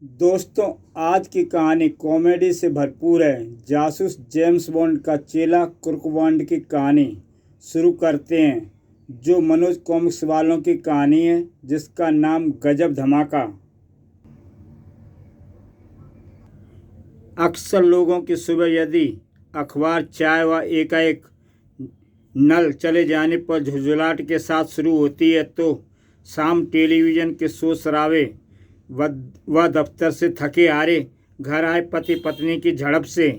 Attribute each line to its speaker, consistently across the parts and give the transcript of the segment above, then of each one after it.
Speaker 1: दोस्तों, आज की कहानी कॉमेडी से भरपूर है। जासूस जेम्स बॉन्ड का चेला कुर्क बॉन्ड की कहानी शुरू करते हैं, जो मनोज कॉमिक्स वालों की कहानी है, जिसका नाम गजब धमाका। अक्सर लोगों की सुबह यदि अखबार, चाय व एकाएक नल चले जाने पर झुंझुलाहट के साथ शुरू होती है, तो शाम टेलीविज़न के शोर शराबे वह दफ्तर से थके हारे घर आए पति पत्नी की झड़प से।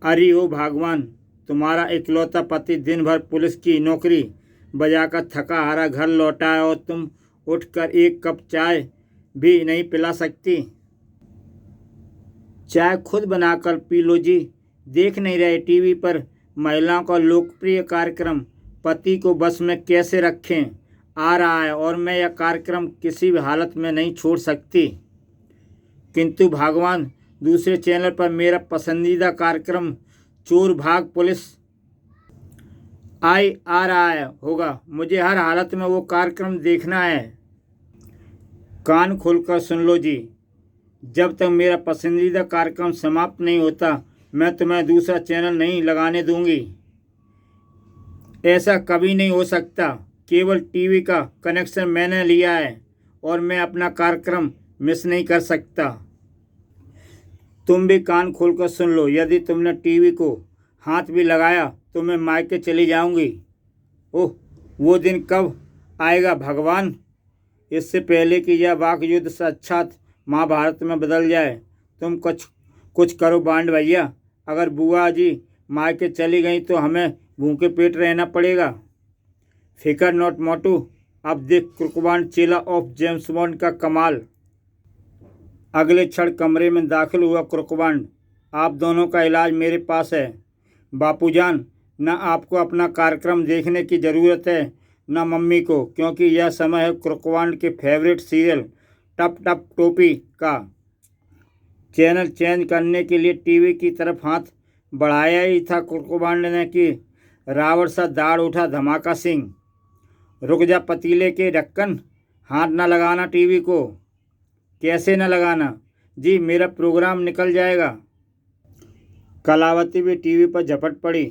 Speaker 1: अरे ओ भगवान, तुम्हारा इकलौता पति दिन भर पुलिस की नौकरी बजाकर थका हारा घर लौटा है और तुम उठकर एक कप चाय भी नहीं पिला सकती। चाय खुद बनाकर पी लो जी। देख नहीं रहे टीवी पर महिलाओं का लोकप्रिय कार्यक्रम पति को बस में कैसे रखें आ रहा है, और मैं यह कार्यक्रम किसी भी हालत में नहीं छोड़ सकती। किंतु भगवान, दूसरे चैनल पर मेरा पसंदीदा कार्यक्रम चोर भाग पुलिस आ रहा है होगा। मुझे हर हालत में वो कार्यक्रम देखना है। कान खोलकर सुन लो जी, जब तक मेरा पसंदीदा कार्यक्रम समाप्त नहीं होता, मैं तुम्हें दूसरा चैनल नहीं लगाने दूंगी। ऐसा कभी नहीं हो सकता। केवल टीवी का कनेक्शन मैंने लिया है और मैं अपना कार्यक्रम मिस नहीं कर सकता। तुम भी कान खोलकर सुन लो, यदि तुमने टीवी को हाथ भी लगाया तो मैं मायके चली जाऊंगी। ओह, वो दिन कब आएगा भगवान, इससे पहले कि यह वाक युद्ध साक्षात महाभारत में बदल जाए। तुम कुछ करो बांड भैया। अगर बुआ जी मायके चली गई तो हमें भूखे पेट रहना पड़ेगा। फिकर नॉट मोटू। अब देख कुर्कबान चेला ऑफ जेम्स बॉन्ड का कमाल। अगले क्षण कमरे में दाखिल हुआ कुर्कबान। आप दोनों का इलाज मेरे पास है बापूजान। न आपको अपना कार्यक्रम देखने की ज़रूरत है, न मम्मी को, क्योंकि यह समय है कुर्कबान के फेवरेट सीरियल टप टप टोपी का। चैनल चेंज करने के लिए टीवी की तरफ हाथ बढ़ाया ही था कुर्कबान ने कि रावण सा दाढ़ उठा धमाका सिंह। रुक जा पतीले के ढक्कन, हाथ न लगाना टीवी को। कैसे न लगाना जी, मेरा प्रोग्राम निकल जाएगा। कलावती भी टीवी पर झपट पड़ी।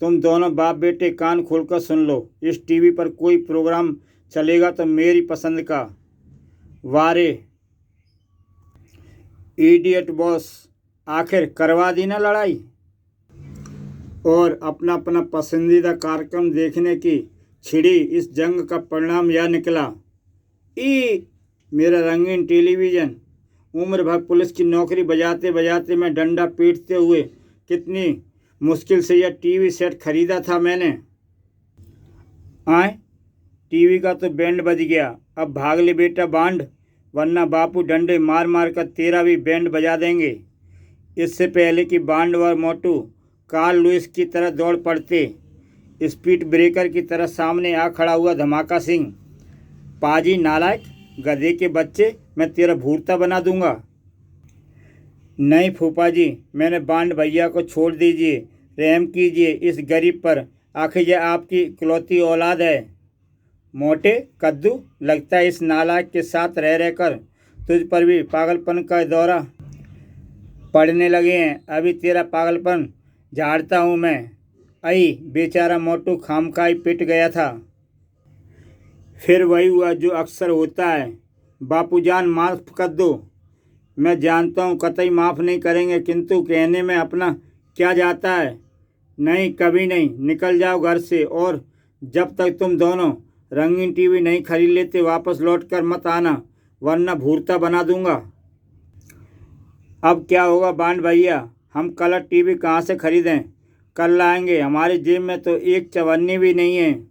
Speaker 1: तुम दोनों बाप बेटे कान खोलकर सुन लो, इस टीवी पर कोई प्रोग्राम चलेगा तो मेरी पसंद का। वारे इडियट बॉस, आखिर करवा दी ना लड़ाई। और अपना अपना पसंदीदा कार्यक्रम देखने की छिड़ी इस जंग का परिणाम यह निकला। मेरा रंगीन टेलीविज़न। उम्र भर पुलिस की नौकरी बजाते बजाते मैं डंडा पीटते हुए कितनी मुश्किल से यह टीवी सेट खरीदा था मैंने। टीवी का तो बैंड बज गया। अब भाग ले बेटा बांड, वरना बापू डंडे मार मार कर तेरा भी बैंड बजा देंगे। इससे पहले कि बांड व मोटू कार्ल लुइस की तरह दौड़ पड़ते, स्पीड ब्रेकर की तरह सामने आ खड़ा हुआ धमाका सिंह। पाजी नालायक, गधे के बच्चे, मैं तेरा भूरता बना दूंगा। नहीं फूफा जी, मैंने बांड भैया को छोड़ दीजिए, रहम कीजिए इस गरीब पर। आखिर यह आपकी इकलौती औलाद है। मोटे कद्दू, लगता है इस नालायक के साथ रह रहकर तुझ पर भी पागलपन का दौरा पड़ने लगे हैं। अभी तेरा पागलपन झाड़ता हूँ मैं। बेचारा मोटू खामखाई पिट गया था। फिर वही हुआ जो अक्सर होता है। बापूजान माफ़ कर दो। मैं जानता हूँ कतई माफ़ नहीं करेंगे, किंतु कहने में अपना क्या जाता है। नहीं, कभी नहीं। निकल जाओ घर से, और जब तक तुम दोनों रंगीन टीवी नहीं खरीद लेते वापस लौट कर मत आना, वरना भूरता बना दूंगा। अब क्या होगा बांड भैया, हम कलर टीवी कहाँ से खरीदें? कल लाएंगे, हमारी जेब में तो एक चवन्नी भी नहीं है।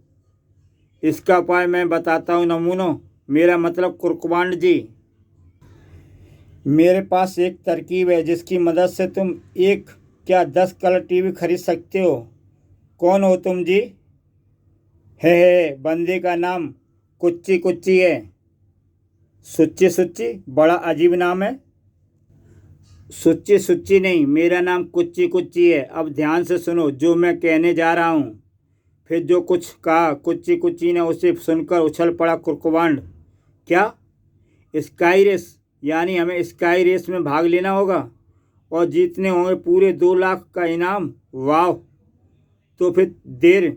Speaker 1: इसका उपाय मैं बताता हूँ नमूनों, मेरा मतलब कुर्कबान जी। मेरे पास एक तरकीब है जिसकी मदद से तुम एक क्या 10 कलर टीवी खरीद सकते हो। कौन हो तुम जी? है बंदे का नाम कुच्ची कुच्ची है। सुच्ची सुच्ची, बड़ा अजीब नाम है। सुच्ची सुच्ची नहीं, मेरा नाम कुच्ची कुच्ची है। अब ध्यान से सुनो जो मैं कहने जा रहा हूँ। फिर जो कुछ कहा कुच्ची कुच्ची ने, उसे सुनकर उछल पड़ा कुर्कबान। क्या? स्काईरेस? यानी हमें स्काई रेस में भाग लेना होगा और जीतने होंगे पूरे 2 लाख का इनाम। वाह, तो फिर देर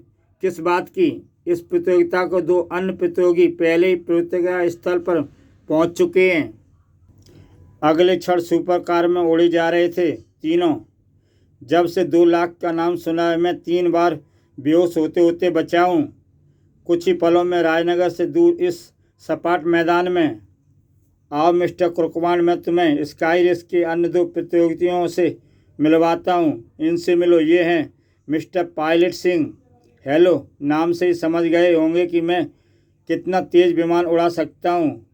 Speaker 1: किस बात की। इस प्रतियोगिता को 2 अन्य प्रतियोगी पहले ही प्रतियोगिता स्थल पर पहुंच चुके हैं। अगले क्षण सुपर कार में उड़े जा रहे थे तीनों। जब से 2 लाख का नाम सुना है, मैं 3 बार बेहोश होते होते बचा हूँ। कुछ ही पलों में राजनगर से दूर इस सपाट मैदान में। आओ मिस्टर कुर्कवान, मैं तुम्हें स्काई रेस के अन्य 2 प्रतियोगियों से मिलवाता हूँ। इनसे मिलो, ये हैं मिस्टर पायलट सिंह। हेलो, नाम से ही समझ गए होंगे कि मैं कितना तेज़ विमान उड़ा सकता हूँ।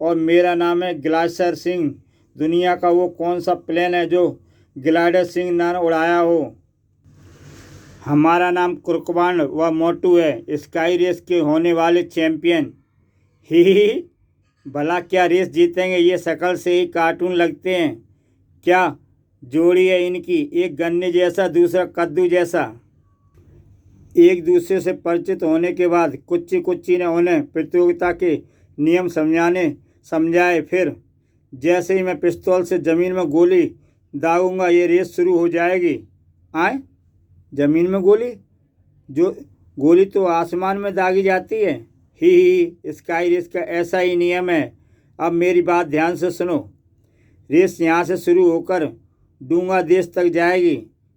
Speaker 1: और मेरा नाम है ग्लाइडर सिंह। दुनिया का वो कौन सा प्लेन है जो ग्लाइडर सिंह ने उड़ाया हो? हमारा नाम कुर्कवान व मोटू है, स्काई रेस के होने वाले चैंपियन। ही, भला क्या रेस जीतेंगे? ये शक्ल से ही कार्टून लगते हैं। क्या जोड़ी है इनकी, एक गन्ने जैसा दूसरा कद्दू जैसा। एक दूसरे से परिचित होने के बाद कुच्ची कुच्ची ने उन्हें प्रतियोगिता के नियम समझाए। फिर जैसे ही मैं पिस्तौल से ज़मीन में गोली दागूंगा, ये रेस शुरू हो जाएगी। आए, ज़मीन में गोली? जो गोली तो आसमान में दागी जाती है। ही, स्काई रेस का ऐसा ही नियम है। अब मेरी बात ध्यान से सुनो। रेस यहाँ से शुरू होकर डूंगा देश तक जाएगी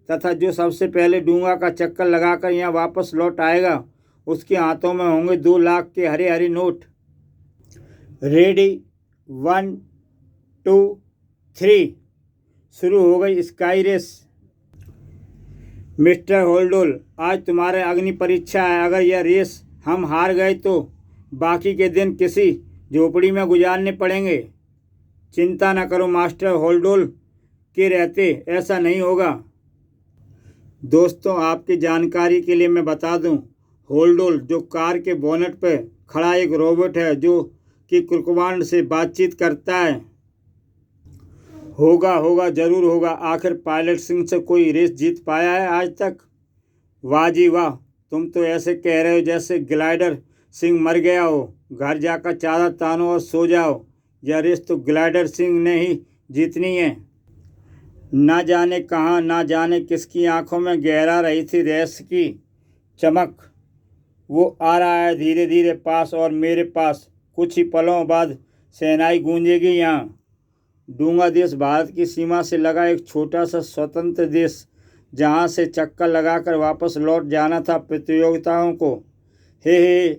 Speaker 1: तथा जो सबसे पहले डूंगा का चक्कर लगाकर यहाँ वापस लौट आएगा, उसके हाथों में होंगे 2 लाख के हरे हरे नोट। रेडी, 1 2 3, शुरू हो गई स्काई रेस। मिस्टर होल्डोल, आज तुम्हारे अग्नि परीक्षा है। अगर यह रेस हम हार गए तो बाकी के दिन किसी झोपड़ी में गुजारने पड़ेंगे। चिंता न करो मास्टर होल्डोल के रहते ऐसा नहीं होगा। दोस्तों, आपकी जानकारी के लिए मैं बता दूं, होल्डोल जो कार के बोनेट पर खड़ा एक रोबोट है जो कि कुर्कवान से बातचीत करता है। होगा, ज़रूर होगा। आखिर पायलट सिंह से कोई रेस जीत पाया है आज तक? वाह जी वाह, तुम तो ऐसे कह रहे हो जैसे ग्लाइडर सिंह मर गया हो। घर जाकर चादर तानो और सो जाओ। यह रेस तो ग्लाइडर सिंह ने ही जीतनी है। ना जाने कहाँ, ना जाने किसकी आंखों में गहरा रही थी रेस की चमक। वो आ रहा है धीरे धीरे पास और मेरे पास। कुछ ही पलों बाद शहनाई गूंजेगी यहाँ। डूंगा देश भारत की सीमा से लगा एक छोटा सा स्वतंत्र देश, जहाँ से चक्कर लगाकर वापस लौट जाना था प्रतियोगिताओं को। हे,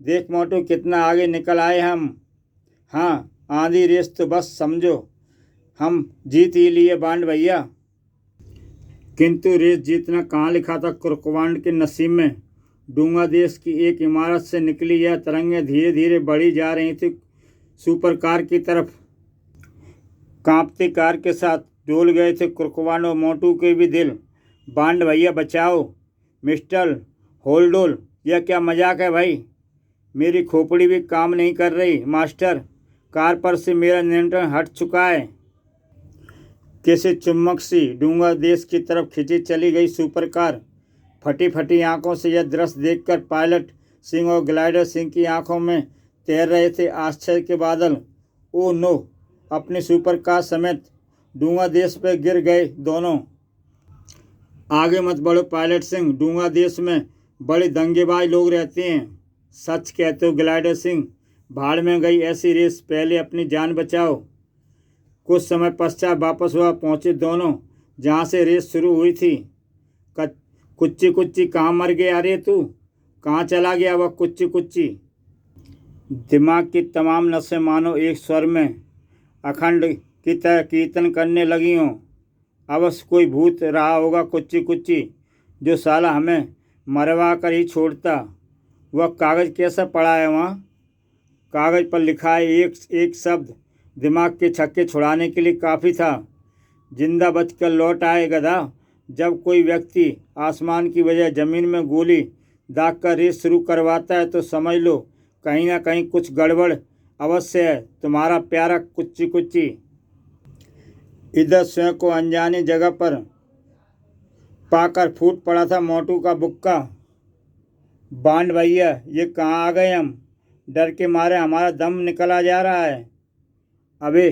Speaker 1: देख मोटू, कितना आगे निकल आए हम। हाँ, आधी रेस तो बस समझो हम जीत ही लिए बांड भैया। किंतु रेस जीतना कहाँ लिखा था कुर्कवान के नसीब में। डूंगा देश की एक इमारत से निकली यह तरंगें धीरे धीरे बढ़ी जा रही थी सुपर कार की तरफ। कांपती कार के साथ डोल गए थे कुर्कवान और मोटू के भी दिल। बांड भैया बचाओ। मिस्टर होल्डोल, यह क्या मजाक है भाई? मेरी खोपड़ी भी काम नहीं कर रही मास्टर। कार पर से मेरा नियंत्रण हट चुका है। किसी चुम्बक सी डूंगा देश की तरफ खिंची चली गई सुपर कार। फटी फटी आंखों से यह दृश्य देखकर पायलट सिंह और ग्लाइडर सिंह की आंखों में तैर रहे थे आश्चर्य के बादल। ओह नो, अपनी सुपर कार समेत डूंगा देश पर गिर गए दोनों। आगे मत बढ़ो पायलट सिंह, डूंगा देश में बड़े दंगेबाज लोग रहते हैं। सच कहते हो ग्लाइडर सिंह, भाड़ में गई ऐसी रेस, पहले अपनी जान बचाओ। कुछ समय पश्चात वापस हुआ पहुंचे दोनों जहां से रेस शुरू हुई थी। कुच्ची कुच्ची कहाँ मर गया? अरे तू कहाँ चला गया वह कुच्ची कुच्ची? दिमाग की तमाम नसें मानो एक स्वर में अखंड की तरह कीर्तन करने लगी हों। अवश्य कोई भूत रहा होगा कुच्ची कुच्ची, जो साला हमें मरवा कर ही छोड़ता। वह कागज़ कैसा पड़ा है वहाँ? कागज़ पर लिखा है एक एक शब्द, दिमाग के छक्के छुड़ाने के लिए काफ़ी था। जिंदा बचकर लौट आए गधा। जब कोई व्यक्ति आसमान की बजाय ज़मीन में गोली दाग कर रेस शुरू करवाता है तो समझ लो कहीं ना कहीं कुछ गड़बड़ अवश्य है। तुम्हारा प्यारा कुच्ची कुच्ची। इधर स्वयं को अनजानी जगह पर पाकर फूट पड़ा था मोटू का बुक्का। बांड भैया, ये कहाँ आ गए हम? डर के मारे हमारा दम निकला जा रहा है। अबे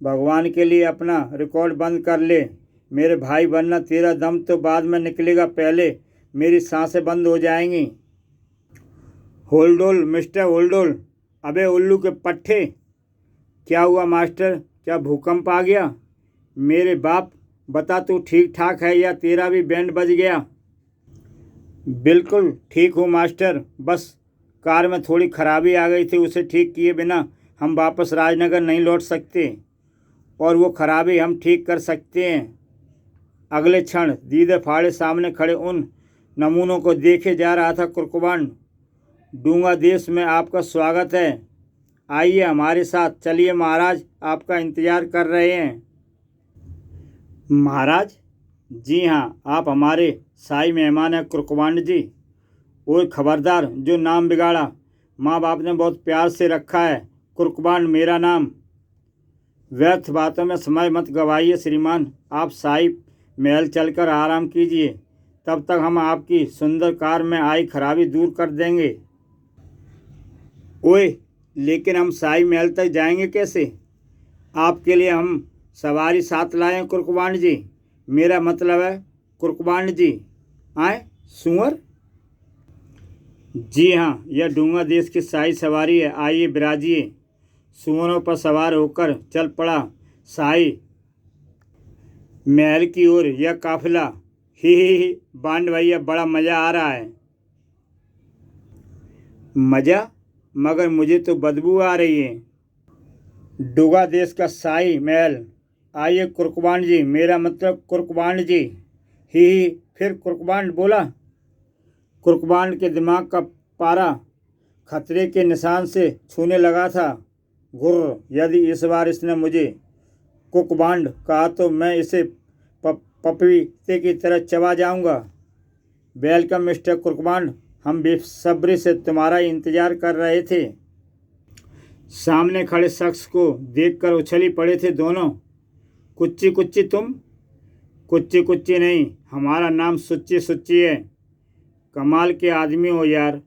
Speaker 1: भगवान के लिए अपना रिकॉर्ड बंद कर ले मेरे भाई, वरना तेरा दम तो बाद में निकलेगा, पहले मेरी सांसें बंद हो जाएंगी। होल्डोल मिस्टर होल्डोल। अबे उल्लू के पट्टे। क्या हुआ मास्टर, क्या भूकंप आ गया? मेरे बाप बता, तू ठीक ठाक है या तेरा भी बैंड बज गया? बिल्कुल ठीक हूँ मास्टर, बस कार में थोड़ी खराबी आ गई थी, उसे ठीक किए बिना हम वापस राजनगर नहीं लौट सकते, और वो खराबी हम ठीक कर सकते हैं। अगले क्षण दीदे फाड़े सामने खड़े उन नमूनों को देखे जा रहा था। कुर्कुबान, डूंगा देश में आपका स्वागत है, आइए हमारे साथ चलिए, महाराज आपका इंतजार कर रहे हैं। महाराज? जी हाँ, आप हमारे शाही मेहमान हैं कुर्कुबान जी। ओए खबरदार, जो नाम बिगाड़ा, माँ बाप ने बहुत प्यार से रखा है, कुर्कुबान मेरा नाम। व्यर्थ बातों में समय मत गवाइए श्रीमान, आप शाही महल चलकर आराम कीजिए, तब तक हम आपकी सुंदर कार में आई खराबी दूर कर देंगे। ओए, लेकिन हम शाही महल तक जाएंगे कैसे? आपके लिए हम सवारी साथ लाए हैं कुर्कुबान जी, मेरा मतलब है कुर्कुबान जी। आए सुअर? जी हाँ, यह डूंगा देश की शाही सवारी है, आइए बिराजिए। सुअरों पर सवार होकर चल पड़ा शाही महल की ओर यह काफिला। ही बांड भैया, बड़ा मज़ा आ रहा है। मज़ा? मगर मुझे तो बदबू आ रही है। डूंगा देश का शाही महल, आइए कुर्कुबान जी, मेरा मतलब कुर्कुबान जी। ही फिर कुर्कुबान बोला। कुर्कुबान के दिमाग का पारा खतरे के निशान से छूने लगा था। गुर्र, यदि इस बार इसने मुझे कुकबांड कहा तो मैं इसे पपीते की तरह चबा जाऊंगा। वेलकम मिस्टर कुर्कुबांड, हम बेसब्री से तुम्हारा इंतजार कर रहे थे। सामने खड़े शख्स को देखकर उछली पड़े थे दोनों। कुच्ची कुच्ची तुम? कुच्ची कुच्ची नहीं, हमारा नाम सुच्ची सुच्ची है। कमाल के आदमी हो यार,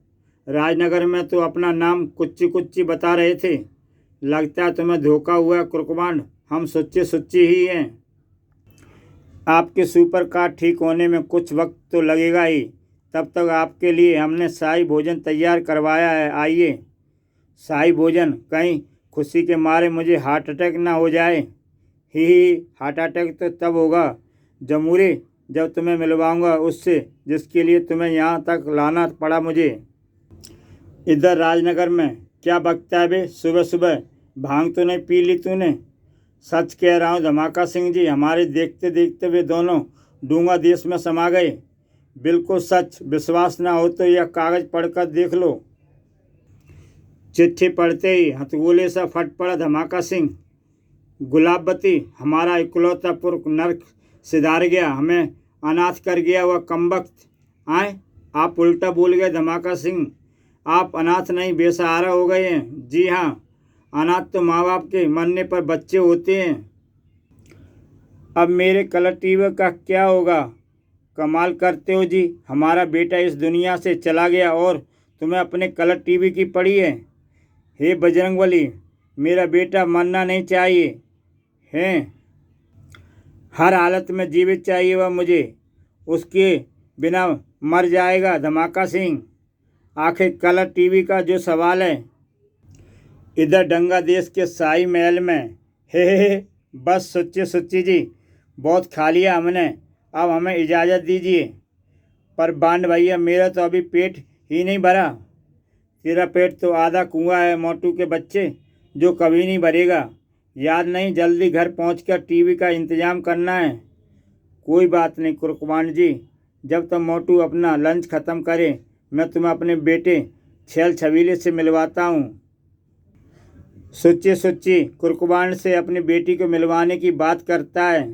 Speaker 1: राजनगर में तो अपना नाम कुच्ची कुच्ची बता रहे थे, लगता है तुम्हें धोखा हुआ है कुर्कुबांड, हम सुच्ची सुच्ची ही हैं। आपके सुपर कार ठीक होने में कुछ वक्त तो लगेगा ही, तब तक आपके लिए हमने शाही भोजन तैयार करवाया है, आइए। शाही भोजन? कहीं खुशी के मारे मुझे हार्ट अटैक ना हो जाए। ही हार्ट अटैक तो तब होगा जमूरे, जब तुम्हें मिलवाऊंगा उससे जिसके लिए तुम्हें यहाँ तक लाना पड़ा मुझे। इधर राजनगर में क्या बकता है बे, सुबह सुबह भांग तो नहीं पी ली तूने? सच कह रहा हूँ धमाका सिंह जी, हमारे देखते देखते वे दोनों डूंगा देश में समा गए। बिल्कुल सच, विश्वास ना हो तो यह कागज पढ़कर देख लो। चिट्ठी पढ़ते ही हथगोले सा फट पड़ा धमाका सिंह। गुलाबती, हमारा इकलौता पुत्र नर्क सिधार गया, हमें अनाथ कर गया वह कमबख्त। आए, आप उल्टा बोल गए धमाका सिंह, आप अनाथ नहीं बेसहारा हो गए हैं। जी हाँ, अनाथ तो माँ बाप के मरने पर बच्चे होते हैं। अब मेरे कलर टीवी का क्या होगा? कमाल करते हो जी, हमारा बेटा इस दुनिया से चला गया और तुम्हें अपने कलर टीवी की पड़ी है। हे बजरंगबली, मेरा बेटा मरना नहीं चाहिए हैं, हर हालत में जीवित चाहिए वह मुझे, उसके बिना मर जाएगा धमाका सिंह। आखिर कलर टीवी का जो सवाल है। इधर डंगा देश के शाही महल में हे बस सच्ची सच्ची जी, बहुत खा लिया हमने, अब हमें इजाज़त दीजिए। पर बांड भैया, मेरा तो अभी पेट ही नहीं भरा। तेरा पेट तो आधा कुआं है मोटू के बच्चे, जो कभी नहीं भरेगा। याद नहीं, जल्दी घर पहुंचकर टीवी का इंतज़ाम करना है। कोई बात नहीं कुर्कुबान जी, जब तक मोटू अपना लंच ख़त्म करे मैं तुम्हें अपने बेटे छेल छबीले से मिलवाता हूँ। सुच्ची सुच्ची कुर्कुबान से अपनी बेटी को मिलवाने की बात करता है।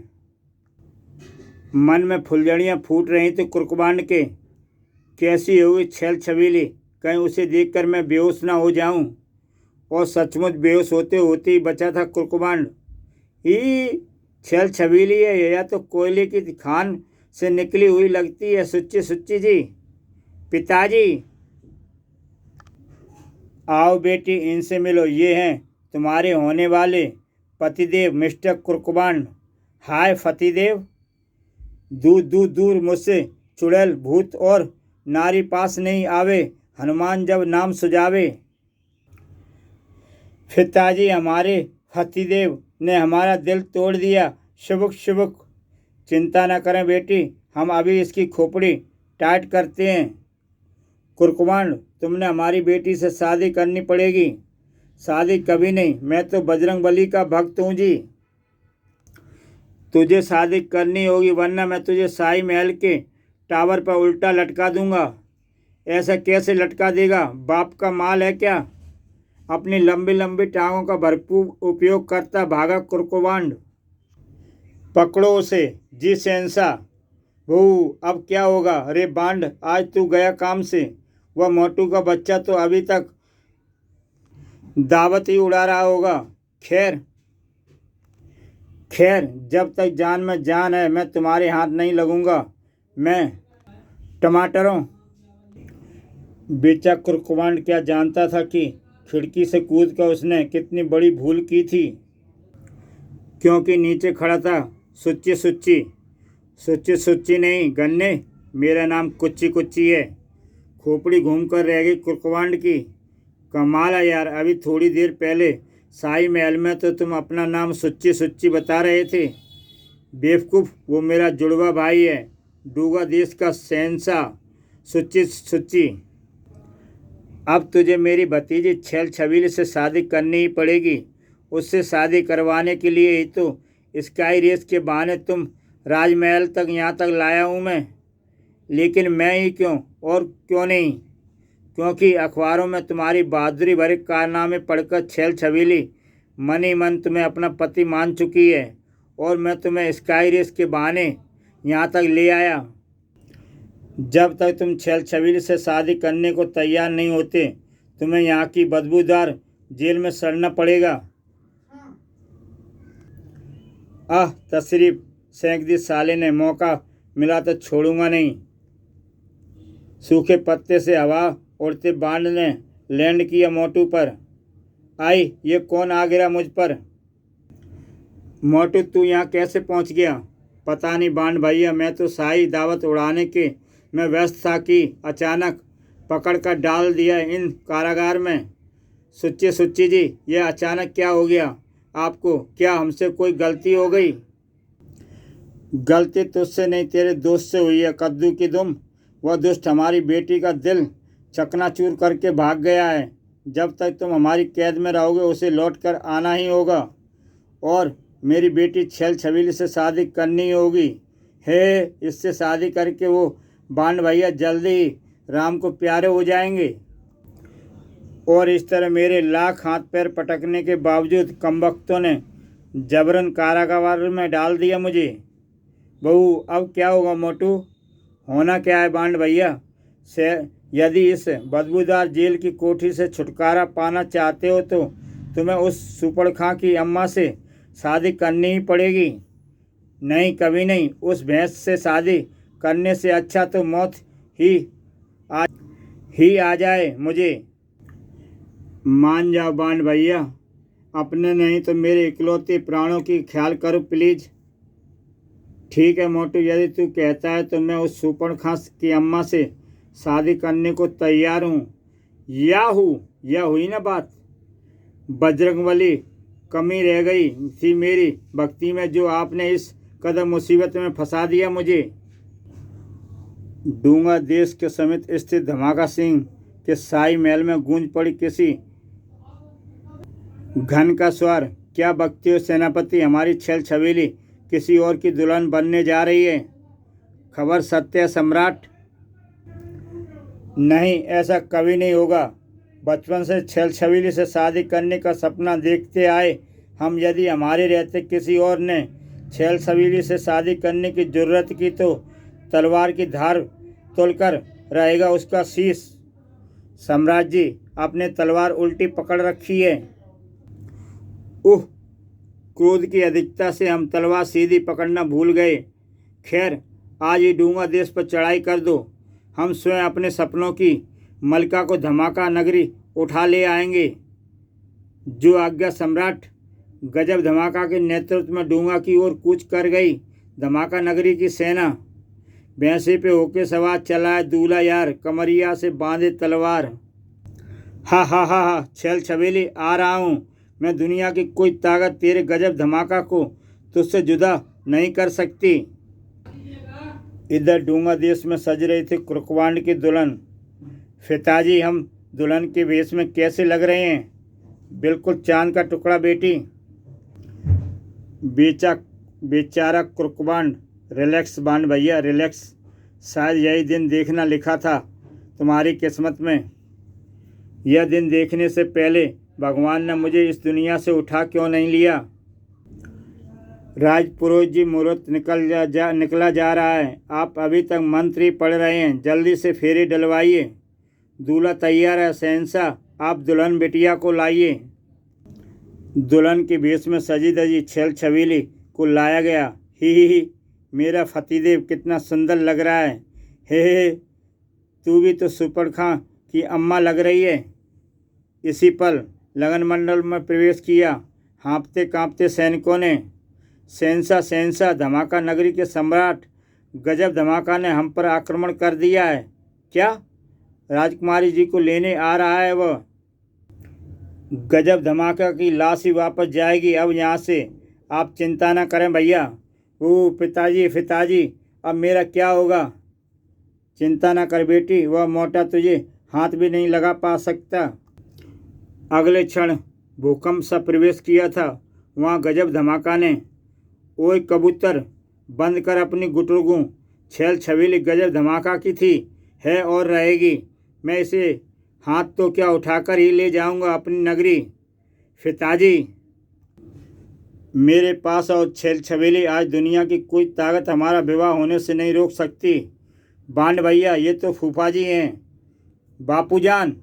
Speaker 1: मन में फुलझड़ियाँ फूट रही थी कुर्कुबान के। कैसी हुई छेल छबीली, कहीं उसे देखकर मैं बेहोश ना हो जाऊं। और सचमुच बेहोश होते होते ही बचा था कुर्कुबान। ही छेल छबीली है या तो कोयले की खान से निकली हुई लगती है। सुच्ची सुच्ची जी, पिताजी आओ बेटी, इनसे मिलो, ये हैं तुम्हारे होने वाले पतिदेव मिस्टर कुर्कुबान। हाय फतिदेव, दूर दूर दूर मुझसे चुड़ैल भूत और नारी पास नहीं आवे, हनुमान जब नाम सुझावे। पिताजी, हमारे फतिदेव ने हमारा दिल तोड़ दिया। शुभुक शुभुक। चिंता न करें बेटी, हम अभी इसकी खोपड़ी टाइट करते हैं। कुर्कुबान, तुमने हमारी बेटी से शादी करनी पड़ेगी। शादी कभी नहीं, मैं तो बजरंगबली का भक्त हूँ जी। तुझे शादी करनी होगी वरना मैं तुझे शाही महल के टावर पर उल्टा लटका दूंगा। ऐसा कैसे लटका देगा? बाप का माल है क्या? अपनी लंबी लंबी टांगों का भरपूर उपयोग करता भागा कुर्कुबान। पकड़ो उसे। जी शहंशाह। वो अब क्या होगा? अरे बांड, आज तू गया काम से। वह मोटू का बच्चा तो अभी तक दावत ही उड़ा रहा होगा। खैर खैर, जब तक जान में जान है मैं तुम्हारे हाथ नहीं लगूंगा। मैं टमाटरों। बेचा कुर्कुबान क्या जानता था कि खिड़की से कूदकर उसने कितनी बड़ी भूल की थी, क्योंकि नीचे खड़ा था सुच्ची सुच्ची। सुच्ची सुच्ची नहीं गन्ने, मेरा नाम कुच्ची कुच्ची है। खोपड़ी घूम कर रह गई कुर्कुबान की। कमाल है यार, अभी थोड़ी देर पहले शाही महल में तो तुम अपना नाम सुच्ची सुच्ची बता रहे थे। बेवकूफ़, वो मेरा जुड़वा भाई है, डूगा देश का शहंशाह सुच्ची सुच्ची। अब तुझे मेरी भतीजी छेल छबीली से शादी करनी ही पड़ेगी। उससे शादी करवाने के लिए ही तो स्काई रेस के बहाने तुम राजमहल तक यहाँ तक लाया हूँ मैं। लेकिन मैं ही क्यों और क्यों नहीं? क्योंकि अखबारों में तुम्हारी बहादुरी भरे कारनामे पढ़कर छेल छबीली मन ही मन तुम्हें अपना पति मान चुकी है और मैं तुम्हें स्काई रेस के बहाने यहाँ तक ले आया। जब तक तुम छेल छबीली से शादी करने को तैयार नहीं होते तुम्हें यहाँ की बदबूदार जेल में सड़ना पड़ेगा। आह, तशरीफ सेंक दी साले ने, मौका मिला तो छोड़ूंगा नहीं। सूखे पत्ते से हवा उड़ते बांड ने लैंड किया मोटू पर। आई, ये कौन आ गिरा मुझ पर? मोटू, तू यहाँ कैसे पहुँच गया? पता नहीं बांड भैया, मैं तो शाही दावत उड़ाने के मैं व्यस्त था कि अचानक पकड़ कर डाल दिया इन कारागार में। सुच्ची सुच्ची जी, यह अचानक क्या हो गया आपको? क्या हमसे कोई गलती हो गई? गलती तुझसे नहीं, तेरे दोस्त से हुई है कद्दू की दुम। वह दुष्ट हमारी बेटी का दिल चकनाचूर करके भाग गया है। जब तक तुम हमारी कैद में रहोगे उसे लौट कर आना ही होगा और मेरी बेटी छेल छबीली से शादी करनी होगी। है, इससे शादी करके वो बांड भैया जल्दी ही राम को प्यारे हो जाएंगे। और इस तरह मेरे लाख हाथ पैर पटकने के बावजूद कमबख्तों ने जबरन कारागार में डाल दिया मुझे। बहू, अब क्या होगा मोटू? होना क्या है बांड भैया? से यदि इस बदबूदार जेल की कोठी से छुटकारा पाना चाहते हो तो तुम्हें उस सुपड़खां की अम्मा से शादी करनी ही पड़ेगी। नहीं, कभी नहीं। उस भैंस से शादी करने से अच्छा तो मौत ही आ जाए मुझे। मान जाओ बांड भैया, अपने नहीं तो मेरे इकलौते प्राणों की ख्याल करो प्लीज। ठीक है मोटू, यदि तू कहता है तो मैं उस सुपड़खां की अम्मा से शादी करने को तैयार हूँ। याहू, यह हुई ना बात। बजरंगबली, कमी रह गई थी मेरी भक्ति में जो आपने इस कदर मुसीबत में फंसा दिया मुझे। डूंगा देश के समीप स्थित धमाका सिंह के शाही महल में गूंज पड़ी किसी घन का स्वर। क्या बकते हो सेनापति? हमारी छेल छबीली किसी और की दुल्हन बनने जा रही है। खबर सत्य है सम्राट? नहीं, ऐसा कभी नहीं होगा। बचपन से छेल छबीली से शादी करने का सपना देखते आए हम। यदि हमारे रहते किसी और ने छेल छबीली से शादी करने की जरूरत की तो तलवार की धार तोलकर रहेगा उसका शीश। सम्राट जी, आपने तलवार उल्टी पकड़ रखी है। उह, क्रोध की अधिकता से हम तलवार सीधी पकड़ना भूल गए। खैर, आज ही डूंगा देश पर चढ़ाई कर दो। हम स्वयं अपने सपनों की मलका को धमाका नगरी उठा ले आएंगे। जो आज्ञा सम्राट। गजब धमाका के नेतृत्व में डूंगा की ओर कूच कर गई धमाका नगरी की सेना। भैंसे पे होके सवार चलाए दूल्हा यार, कमरिया से बांधे तलवार। हा हा हा हा, छेल छबीली आ रहा हूँ मैं, दुनिया की कोई ताकत तेरे गजब धमाका को तुझसे जुदा नहीं कर सकती। इधर डूंगा देश में सज रही थी कुर्कवांड की दुल्हन। पिताजी, हम दुल्हन के वेश में कैसे लग रहे हैं? बिल्कुल चांद का टुकड़ा बेटी। बेचारा कुर्कवांड, रिलैक्स बांड भैया रिलैक्स, शायद यही दिन देखना लिखा था तुम्हारी किस्मत में। यह दिन देखने से पहले भगवान ने मुझे इस दुनिया से उठा क्यों नहीं लिया? राजपुरोहित जी, मुहूर्त निकला जा रहा है। आप अभी तक मंत्र ही पढ़ रहे हैं, जल्दी से फेरे डलवाइए। दूल्हा तैयार है शहंशाह, आप दुल्हन बिटिया को लाइए। दुल्हन के भेष में सजी धजी छेल छबीली को लाया गया। ही, मेरा फतीदेव कितना सुंदर लग रहा है। हे, तू भी तो सुपर खां की अम्मा लग रही है। इसी पल लगन मंडल में प्रवेश किया हाँफते कांपते सैनिकों ने। शहंशाह, धमाका नगरी के सम्राट गजब धमाका ने हम पर आक्रमण कर दिया है। क्या? राजकुमारी जी को लेने आ रहा है वह। गजब धमाका की लाश ही वापस जाएगी अब यहाँ से, आप चिंता ना करें भैया। ओ पिताजी, अब मेरा क्या होगा? चिंता ना कर बेटी, वह मोटा तुझे हाथ भी नहीं लगा पा सकता। अगले क्षण भूकंप सा प्रवेश किया था वहाँ गजब धमाका ने। ओए कबूतर, बंद कर अपनी गुटरगू। छेल छबीली गजब धमाका की थी, है और रहेगी। मैं इसे हाथ तो क्या उठाकर ही ले जाऊंगा अपनी नगरी। पिताजी, मेरे पास और छेल छबीली, आज दुनिया की कोई ताकत हमारा विवाह होने से नहीं रोक सकती। बांड भैया, ये तो फूफा जी हैं। बापूजान,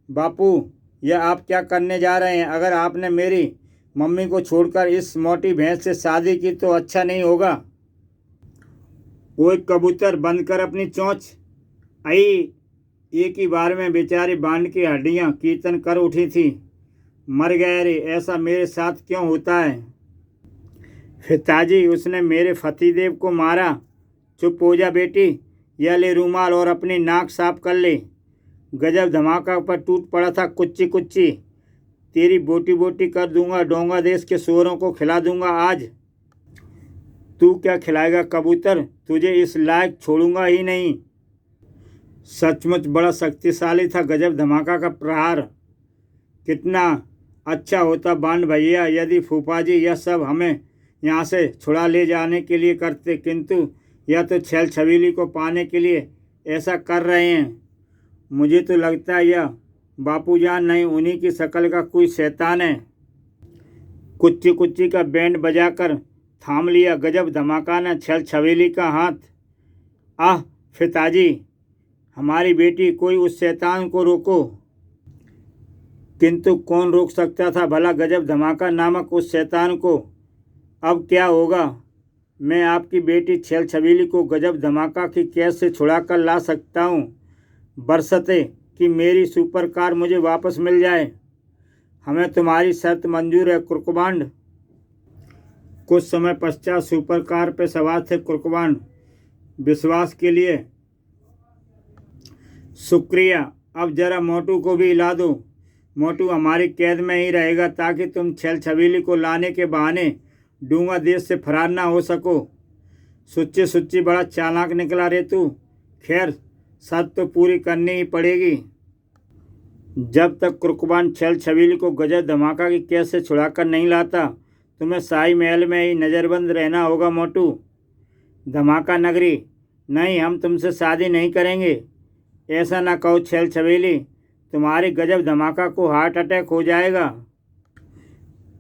Speaker 1: बापू, यह आप क्या करने जा रहे हैं? अगर आपने मेरी मम्मी को छोड़कर इस मोटी भैंस से शादी की तो अच्छा नहीं होगा। ओए कबूतर, बंद कर अपनी चोंच। आई, एक ही बार में बेचारे बांड की हड्डियां कीर्तन कर उठी थी। मर गए रे, ऐसा मेरे साथ क्यों होता है? पिताजी, उसने मेरे फतीदेव को मारा। चुप हो जा बेटी, यह ले रूमाल और अपनी नाक साफ कर ले। गजब धमाका पर टूट पड़ा था कुच्ची कुच्ची। तेरी बोटी बोटी कर दूंगा, डोंगा देश के सुअरों को खिला दूंगा आज। तू क्या खिलाएगा कबूतर? तुझे इस लायक छोड़ूंगा ही नहीं। सचमुच बड़ा शक्तिशाली था गजब धमाका का प्रहार। कितना अच्छा होता बांड भैया यदि फूफा जी यह सब हमें यहाँ से छुड़ा ले जाने के लिए करते, किंतु यह तो छेल छबीली को पाने के लिए ऐसा कर रहे हैं। मुझे तो लगता है यह बापूजान नहीं, उन्हीं की शक्ल का कोई शैतान है। कुच्ची कुच्ची का बैंड बजाकर थाम लिया गजब धमाका ने छेल छबीली का हाथ। आह पिताजी, हमारी बेटी, कोई उस शैतान को रोको। किंतु कौन रोक सकता था भला गजब धमाका नामक उस शैतान को? अब क्या होगा? मैं आपकी बेटी छेल छबीली को गजब धमाका की कैद से छुड़ा कर ला सकता हूँ, बरसते कि मेरी सुपर कार मुझे वापस मिल जाए। हमें तुम्हारी शर्त मंजूर है कुर्कवांड। कुछ समय पश्चात सुपर कार पर सवार थे कुर्कवांड। विश्वास के लिए शुक्रिया। अब जरा मोटू को भी हिला दो। मोटू हमारी कैद में ही रहेगा ताकि तुम छेल छबीली को लाने के बहाने डूंगा देश से फरार ना हो सको। सुच्ची बड़ा चालाक निकला रे तू। खैर, शर्त तो पूरी करनी ही पड़ेगी। जब तक कुर्कवांड छेल छबीली को गजब धमाका की कैद से छुड़ाकर नहीं लाता, तुम्हें शाही महल में ही नज़रबंद रहना होगा मोटू। धमाका नगरी, नहीं, हम तुमसे शादी नहीं करेंगे। ऐसा ना कहो छेल छबीली, तुम्हारे गजब धमाका को हार्ट अटैक हो जाएगा।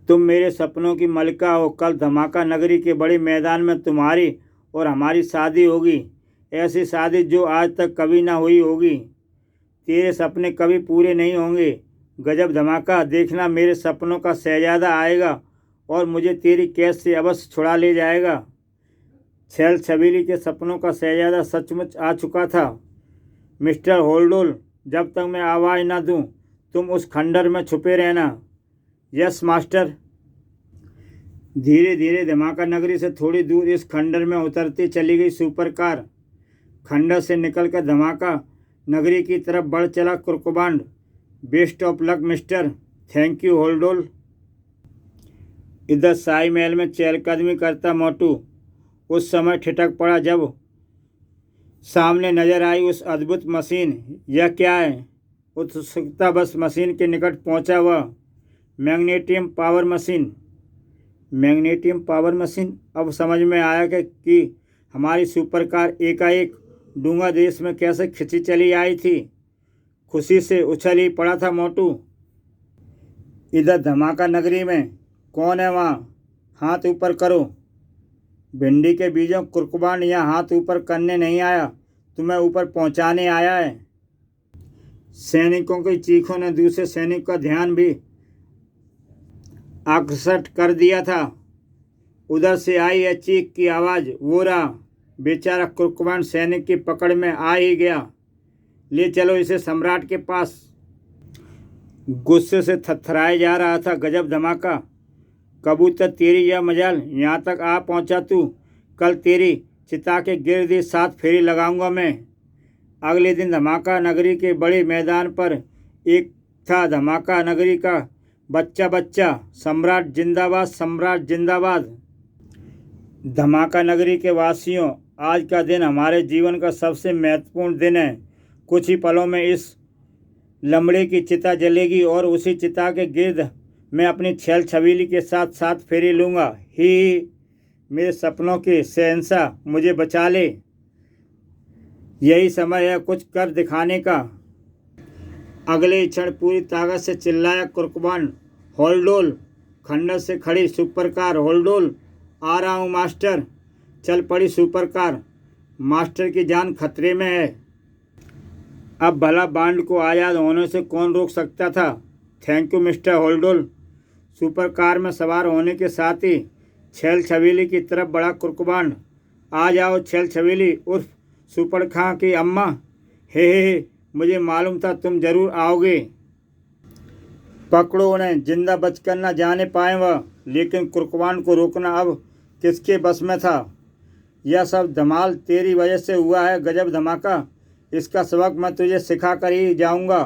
Speaker 1: तुम मेरे सपनों की मलिका हो। कल धमाका नगरी के बड़े मैदान में तुम्हारी और हमारी शादी होगी, ऐसी शादी जो आज तक कभी ना हुई होगी। तेरे सपने कभी पूरे नहीं होंगे। गजब धमाका, देखना मेरे सपनों का शहजादा आएगा और मुझे तेरी कैद से अवश्य छुड़ा ले जाएगा। छेल छबीली के सपनों का शहजादा सचमुच आ चुका था। मिस्टर होल्डोल, जब तक मैं आवाज़ न दूं, तुम उस खंडर में छुपे रहना। Yes master. धीरे धीरे धमाका नगरी से थोड़ी दूर इस खंडर में उतरती चली गई सुपर कार। खंडर से निकलकर धमाका नगरी की तरफ बढ़ चला कुर्कुबांड। Best of luck mister, thank you Holdol. इधर शाही महल में चहलकदमी करता मोटू उस समय ठिठक पड़ा जब सामने नजर आई उस अद्भुत मशीन। यह क्या है? उत्सुकता बस मशीन के निकट पहुंचा वह। Magnetium power machine. Magnetium power machine. अब समझ में आया कि हमारी सुपर कार एकाएक डूंगा देश में कैसे खिंची चली आई थी। खुशी से उछल ही पड़ा था मोटू। इधर धमाका नगरी में कौन है वहाँ? हाथ ऊपर करो। भिंडी के बीजों कुर्कुबान यहाँ हाथ ऊपर करने नहीं आया, तुम्हें ऊपर पहुँचाने आया है। सैनिकों की चीखों ने दूसरे सैनिक का ध्यान भी आकर्षित कर दिया था। उधर से आई है चीख की आवाज़। वो रहा बेचारा कुर्कुबान सैनिक की पकड़ में आ ही गया। ले चलो इसे सम्राट के पास। गुस्से से थरथराया जा रहा था। गजब धमाका, कबूतर तेरी यह मजाल, यहाँ तक आ पहुँचा तू। कल तेरी चिता के गिर्द 7 फेरी लगाऊंगा मैं। अगले दिन धमाका नगरी के बड़े मैदान पर एक था धमाका नगरी का बच्चा बच्चा। सम्राट जिंदाबाद, सम्राट जिंदाबाद। धमाका नगरी के वासियों, आज का दिन हमारे जीवन का सबसे महत्वपूर्ण दिन है। कुछ ही पलों में इस लमड़े की चिता जलेगी और उसी चिता के गिर्द मैं अपनी छेल छबीली के साथ 7 फेरी लूँगा। ही मेरे सपनों के शहंशाह, मुझे बचा ले। यही समय है कुछ कर दिखाने का। अगले ही क्षण पूरी ताकत से चिल्लाया कुर्कुबान, होल्डोल। खंडर से खड़ी सुपर कार। होल्डोल, आ रहा हूँ मास्टर। चल पड़ी सुपर कार। मास्टर की जान खतरे में है। अब भला बांड को आज़ाद होने से कौन रोक सकता था। Thank you mister Holdol. Super car में सवार होने के साथ ही छेल छबीली की तरफ बढ़ा कुर्कुबान। आ जाओ छेल छबीली उर्फ सुपर खां की अम्मा। हे, मुझे मालूम था तुम जरूर आओगे। पकड़ो उन्हें, जिंदा बचकर न जाने पाए वह। लेकिन कुर्कुबान को रोकना अब किसके बस में था। यह सब धमाल तेरी वजह से हुआ है। गजब धमाका, इसका सबक मैं तुझे सिखा कर ही जाऊंगा।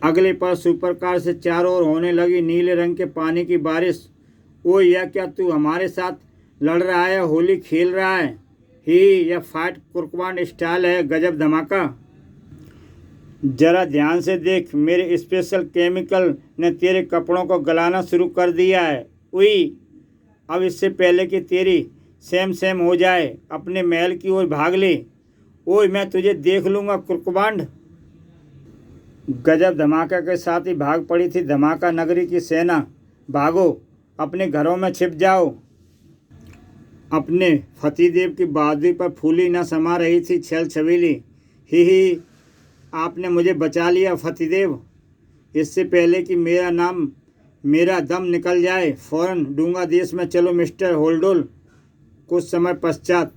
Speaker 1: अगले पल सुपर कार से चारों ओर होने लगी नीले रंग के पानी की बारिश। ओ यह क्या, तू हमारे साथ लड़ रहा है, होली खेल रहा है। ही यह फाइट कुर्कुबान स्टाइल है। गजब धमाका। जरा ध्यान से देख, मेरे स्पेशल केमिकल ने तेरे कपड़ों को गलाना शुरू कर दिया है। उई, अब इससे पहले कि तेरी सेम हो जाए अपने महल की ओर भाग ले। ओए मैं तुझे देख लूँगा कुर्कुबान। गजब धमाका के साथ ही भाग पड़ी थी धमाका नगरी की सेना। भागो, अपने घरों में छिप जाओ। अपने फतेहदेव की बहादुरी पर फूली न समा रही थी छेल छबीली। ही, आपने मुझे बचा लिया फतेहदेव। इससे पहले कि मेरा दम निकल जाए फौरन डूंगा देश में चलो मिस्टर होल्डोल। कुछ समय पश्चात,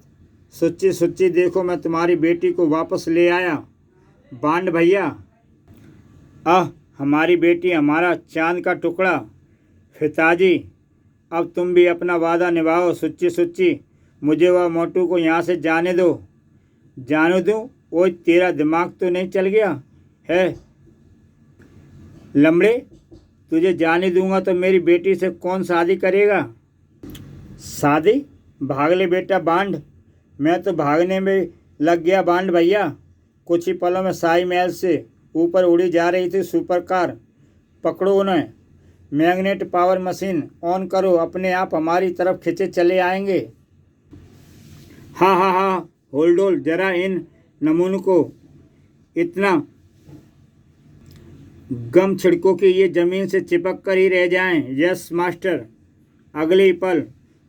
Speaker 1: सुच्ची देखो, मैं तुम्हारी बेटी को वापस ले आया। बांड भैया, हमारी बेटी, हमारा चांद का टुकड़ा। पिताजी, अब तुम भी अपना वादा निभाओ। सुच्ची, मुझे वह मोटू को यहाँ से जाने दो। जाने दूँ? ओए तेरा दिमाग तो नहीं चल गया है लमड़े? तुझे जाने दूंगा तो मेरी बेटी से कौन शादी करेगा? शादी? भाग ले बेटा बांड। मैं तो भागने में लग गया बांड भैया। कुछ ही पलों में शाही महल से ऊपर उड़ी जा रही थी सुपर कार। पकड़ो उन्हें। मैग्नेट पावर मशीन ऑन करो, अपने आप हमारी तरफ खिंचे चले आएंगे। हाँ, होल्डोल, जरा इन नमूनों को इतना गम छिड़को कि ये जमीन से चिपक कर ही रह जाएं। Yes master. अगले ही पल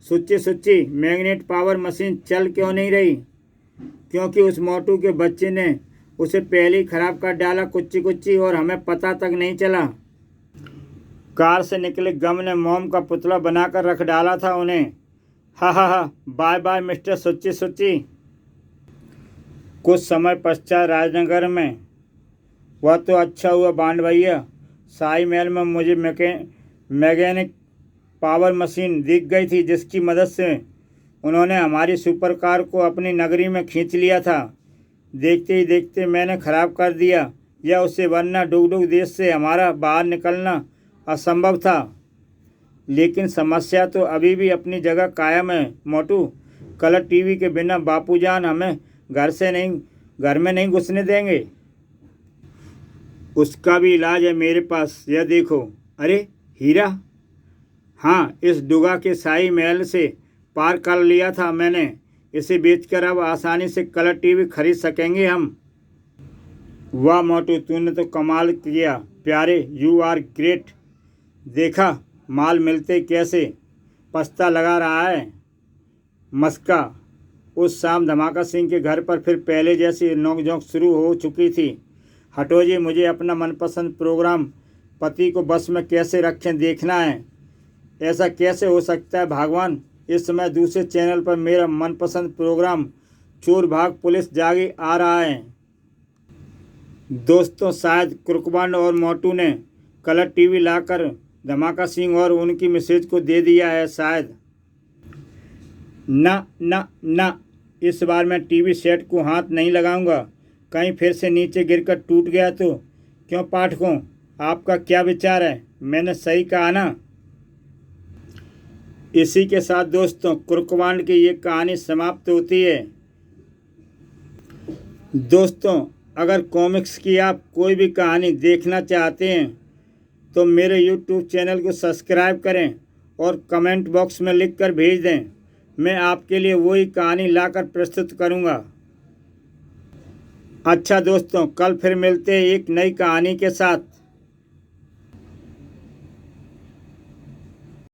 Speaker 1: सुच्ची मैग्नेट पावर मशीन चल क्यों नहीं रही? क्योंकि उस मोटू के बच्चे ने उसे पहले ही खराब कर डाला कुच्ची और हमें पता तक नहीं चला। कार से निकले गम ने मोम का पुतला बनाकर रख डाला था उन्हें। हा, बाय बाय मिस्टर सुच्ची। कुछ समय पश्चात राजनगर में। वह तो अच्छा हुआ बांड भैया, शाही महल में मुझे मैकेनिक पावर मशीन दिख गई थी जिसकी मदद से उन्होंने हमारी सुपर कार को अपनी नगरी में खींच लिया था। देखते ही देखते मैंने खराब कर दिया यह उसे, वरना डुगडुग देश से हमारा बाहर निकलना असंभव था। लेकिन समस्या तो अभी भी अपनी जगह कायम है मोटू। कलर टीवी के बिना बापूजान हमें घर में नहीं घुसने देंगे। उसका भी इलाज है मेरे पास, यह देखो। अरे हीरा? हाँ, इस डुगा के शाही महल से पार कर लिया था मैंने। इसे बेचकर अब आसानी से कलर टीवी खरीद सकेंगे हम। वाह मोटू, तूने तो कमाल किया प्यारे, यू आर ग्रेट। देखा माल मिलते कैसे पछता लगा रहा है। मस्का। उस शाम धमाका सिंह के घर पर फिर पहले जैसी नोकझोंक शुरू हो चुकी थी। हटो जी, मुझे अपना मनपसंद प्रोग्राम पति को बस में कैसे रखें देखना है। ऐसा कैसे हो सकता है भगवान? इस समय दूसरे चैनल पर मेरा मनपसंद प्रोग्राम चोर भाग पुलिस जागी आ रहा है। दोस्तों, शायद कुर्कबांड और मोटू ने कलर टीवी लाकर धमाका सिंह और उनकी मिसेज को दे दिया है शायद। ना ना ना, इस बार मैं टीवी सेट को हाथ नहीं लगाऊंगा। कहीं फिर से नीचे गिरकर टूट गया तो। क्यों पाठकों, आपका क्या विचार है? मैंने सही कहा ना? इसी के साथ दोस्तों कुर्कबांड की ये कहानी समाप्त होती है। दोस्तों, अगर कॉमिक्स की आप कोई भी कहानी देखना चाहते हैं तो मेरे YouTube चैनल को सब्सक्राइब करें और कमेंट बॉक्स में लिख कर भेज दें। मैं आपके लिए वही कहानी लाकर प्रस्तुत करूंगा। अच्छा दोस्तों, कल फिर मिलते हैं एक नई कहानी के साथ।